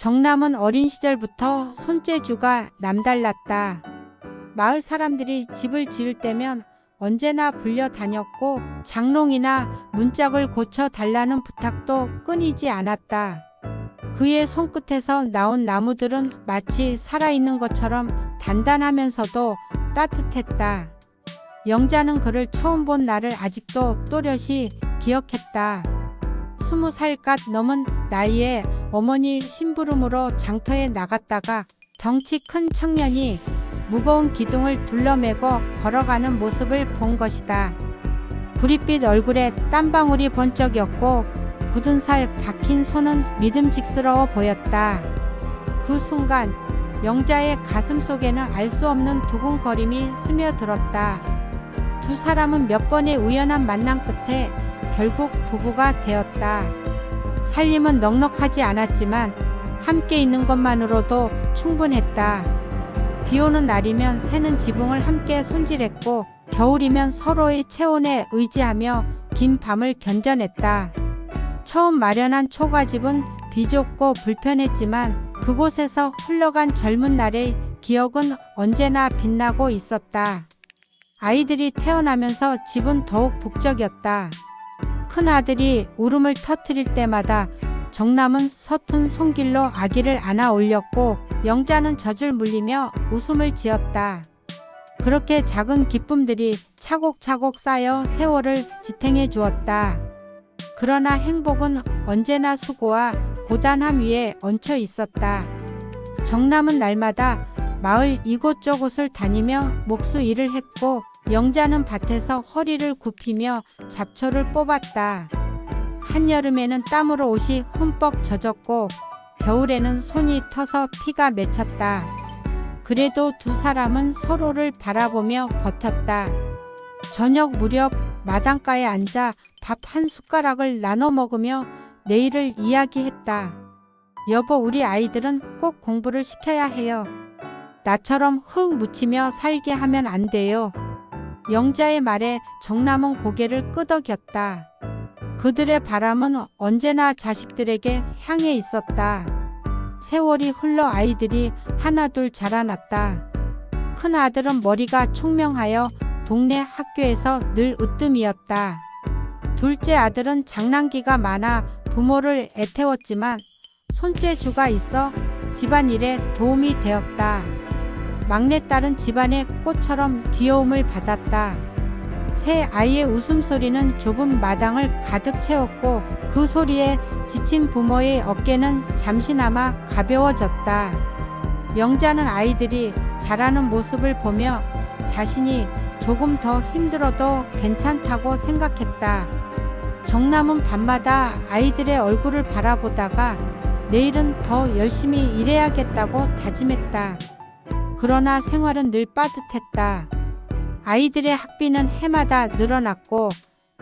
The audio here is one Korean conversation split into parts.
정남은 어린 시절부터 손재주가 남달랐다. 마을 사람들이 집을 지을 때면 언제나 불려다녔고 장롱이나 문짝을 고쳐 달라는 부탁도 끊이지 않았다. 그의 손끝에서 나온 나무들은 마치 살아있는 것처럼 단단하면서도 따뜻했다. 영자는 그를 처음 본 날을 아직도 또렷이 기억했다. 20살갓 넘은 나이에 어머니 심부름으로 장터에 나갔다가 덩치 큰 청년이 무거운 기둥을 둘러매고 걸어가는 모습을 본 것이다. 구릿빛 얼굴에 땀방울이 번쩍였고 굳은 살 박힌 손은 믿음직스러워 보였다. 그 순간 영자의 가슴 속에는 알 수 없는 두근거림이 스며들었다. 두 사람은 몇 번의 우연한 만남 끝에 결국 부부가 되었다. 살림은 넉넉하지 않았지만 함께 있는 것만으로도 충분했다. 비오는 날이면 새는 지붕을 함께 손질했고 겨울이면 서로의 체온에 의지하며 긴 밤을 견뎌냈다. 처음 마련한 초가집은 비좁고 불편했지만 그곳에서 흘러간 젊은 날의 기억은 언제나 빛나고 있었다. 아이들이 태어나면서 집은 더욱 북적였다. 큰아들이 울음을 터뜨릴 때마다 정남은 서툰 손길로 아기를 안아 올렸고 영자는 젖을 물리며 웃음을 지었다. 그렇게 작은 기쁨들이 차곡차곡 쌓여 세월을 지탱해 주었다. 그러나 행복은 언제나 수고와 고단함 위에 얹혀 있었다. 정남은 날마다 마을 이곳저곳을 다니며 목수 일을 했고 영자는 밭에서 허리를 굽히며 잡초를 뽑았다. 한여름에는 땀으로 옷이 흠뻑 젖었고 겨울에는 손이 터서 피가 맺혔다. 그래도 두 사람은 서로를 바라보며 버텼다. 저녁 무렵 마당가에 앉아 밥 한 숟가락을 나눠 먹으며 내일을 이야기했다. 여보, 우리 아이들은 꼭 공부를 시켜야 해요. 나처럼 흙 묻히며 살게 하면 안 돼요. 영자의 말에 정남은 고개를 끄덕였다. 그들의 바람은 언제나 자식들에게 향해 있었다. 세월이 흘러 아이들이 하나둘 자라났다. 큰 아들은 머리가 총명하여 동네 학교에서 늘 으뜸이었다. 둘째 아들은 장난기가 많아 부모를 애태웠지만 손재주가 있어 집안일에 도움이 되었다. 막내딸은 집안의 꽃처럼 귀여움을 받았다. 새 아이의 웃음소리는 좁은 마당을 가득 채웠고 그 소리에 지친 부모의 어깨는 잠시나마 가벼워졌다. 영자는 아이들이 자라는 모습을 보며 자신이 조금 더 힘들어도 괜찮다고 생각했다. 정남은 밤마다 아이들의 얼굴을 바라보다가 내일은 더 열심히 일해야겠다고 다짐했다. 그러나 생활은 늘 빠듯했다. 아이들의 학비는 해마다 늘어났고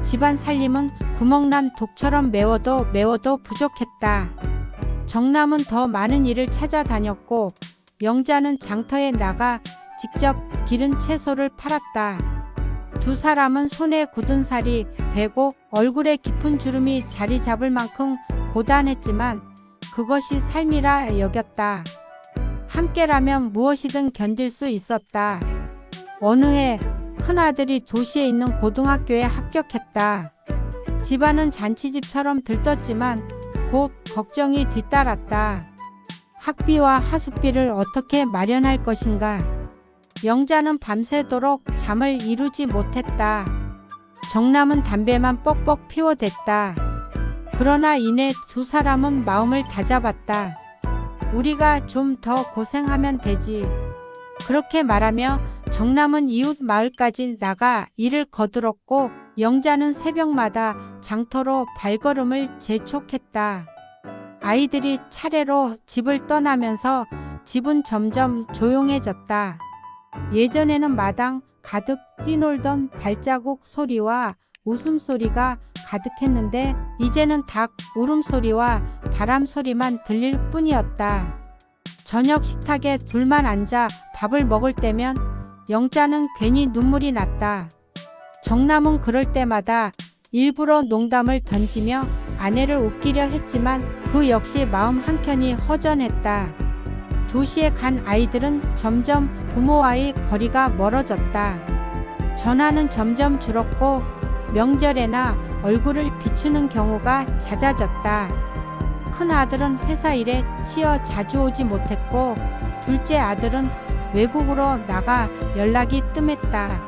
집안 살림은 구멍난 독처럼 메워도 부족했다. 정남은 더 많은 일을 찾아다녔고 영자는 장터에 나가 직접 기른 채소를 팔았다. 두 사람은 손에 굳은 살이 배고 얼굴에 깊은 주름이 자리 잡을 만큼 고단했지만 그것이 삶이라 여겼다. 함께라면 무엇이든 견딜 수 있었다. 어느 해 큰아들이 도시에 있는 고등학교에 합격했다. 집안은 잔치집처럼 들떴지만 곧 걱정이 뒤따랐다. 학비와 하숙비를 어떻게 마련할 것인가. 영자는 밤새도록 잠을 이루지 못했다. 정남은 담배만 뻑뻑 피워댔다. 그러나 이내 두 사람은 마음을 다잡았다. 우리가 좀 더 고생하면 되지. 그렇게 말하며 정남은 이웃 마을까지 나가 일을 거들었고 영자는 새벽마다 장터로 발걸음을 재촉했다. 아이들이 차례로 집을 떠나면서 집은 점점 조용해졌다. 예전에는 마당 가득 뛰놀던 발자국 소리와 웃음소리가 가득했는데 이제는 닭 울음소리와 바람 소리만 들릴 뿐이었다. 저녁 식탁에 둘만 앉아 밥을 먹을 때면 영자는 괜히 눈물이 났다. 정남은 그럴 때마다 일부러 농담을 던지며 아내를 웃기려 했지만 그 역시 마음 한켠이 허전했다. 도시에 간 아이들은 점점 부모와의 거리가 멀어졌다. 전화는 점점 줄었고 명절에나 얼굴을 비추는 경우가 잦아졌다. 큰 아들은 회사 일에 치여 자주 오지 못했고 둘째 아들은 외국으로 나가 연락이 뜸했다.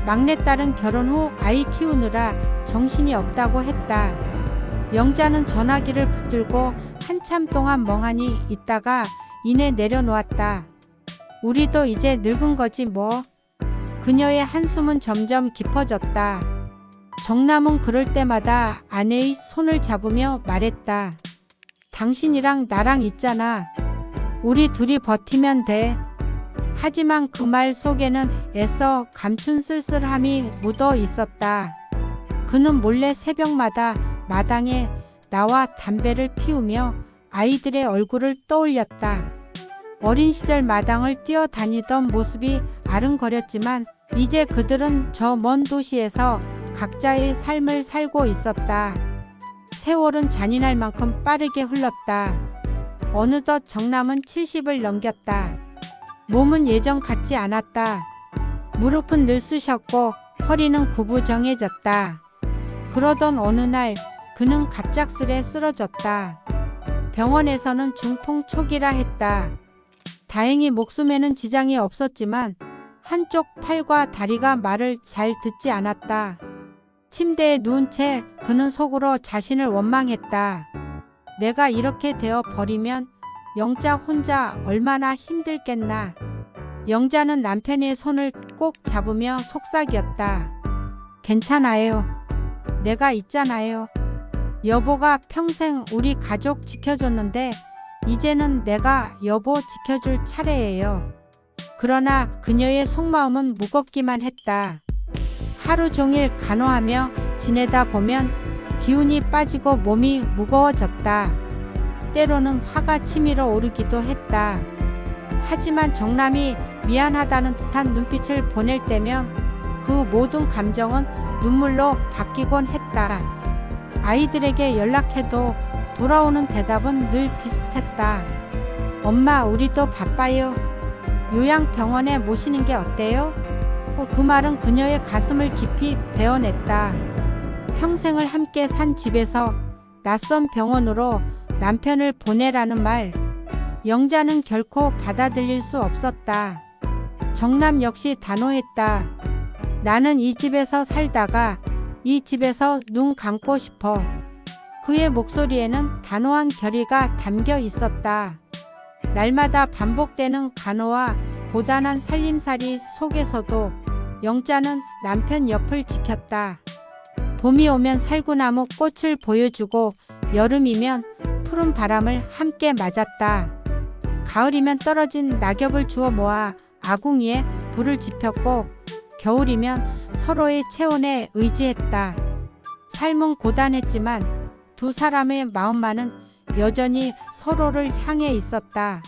막내딸은 결혼 후 아이 키우느라 정신이 없다고 했다. 영자는 전화기를 붙들고 한참 동안 멍하니 있다가 이내 내려놓았다. 우리도 이제 늙은 거지 뭐. 그녀의 한숨은 점점 깊어졌다. 정남은 그럴 때마다 아내의 손을 잡으며 말했다. 당신이랑 나랑 있잖아. 우리 둘이 버티면 돼. 하지만 그 말 속에는 애써 감춘 쓸쓸함이 묻어 있었다. 그는 몰래 새벽마다 마당에 나와 담배를 피우며 아이들의 얼굴을 떠올렸다. 어린 시절 마당을 뛰어다니던 모습이 아른거렸지만 이제 그들은 저 먼 도시에서 각자의 삶을 살고 있었다. 세월은 잔인할 만큼 빠르게 흘렀다. 어느덧 정남은 70을 넘겼다. 몸은 예전 같지 않았다. 무릎은 늘쑤셨고 허리는 구부정해졌다. 그러던 어느 날 그는 갑작스레 쓰러졌다. 병원에서는 중풍 초기라 했다. 다행히 목숨에는 지장이 없었지만 한쪽 팔과 다리가 말을 잘 듣지 않았다. 침대에 누운 채 그는 속으로 자신을 원망했다. 내가 이렇게 되어 버리면 영자 혼자 얼마나 힘들겠나. 영자는 남편의 손을 꼭 잡으며 속삭였다. 괜찮아요. 내가 있잖아요. 여보가 평생 우리 가족 지켜줬는데 이제는 내가 여보 지켜줄 차례예요. 그러나 그녀의 속마음은 무겁기만 했다. 하루 종일 간호하며 지내다 보면 기운이 빠지고 몸이 무거워졌다. 때로는 화가 치밀어 오르기도 했다. 하지만 정남이 미안하다는 듯한 눈빛을 보낼 때면 그 모든 감정은 눈물로 바뀌곤 했다. 아이들에게 연락해도 돌아오는 대답은 늘 비슷했다. 엄마, 우리도 바빠요. 요양병원에 모시는 게 어때요? 그 말은 그녀의 가슴을 깊이 베어냈다. 평생을 함께 산 집에서 낯선 병원으로 남편을 보내라는 말, 영자는 결코 받아들일 수 없었다. 정남 역시 단호했다. 나는 이 집에서 살다가 이 집에서 눈 감고 싶어. 그의 목소리에는 단호한 결의가 담겨 있었다. 날마다 반복되는 간호와 고단한 살림살이 속에서도 영자는 남편 옆을 지켰다. 봄이 오면 살구나무 꽃을 보여주고 여름이면 푸른 바람을 함께 맞았다. 가을이면 떨어진 낙엽을 주워 모아 아궁이에 불을 지폈고 겨울이면 서로의 체온에 의지했다. 삶은 고단했지만 두 사람의 마음만은 여전히 서로를 향해 있었다.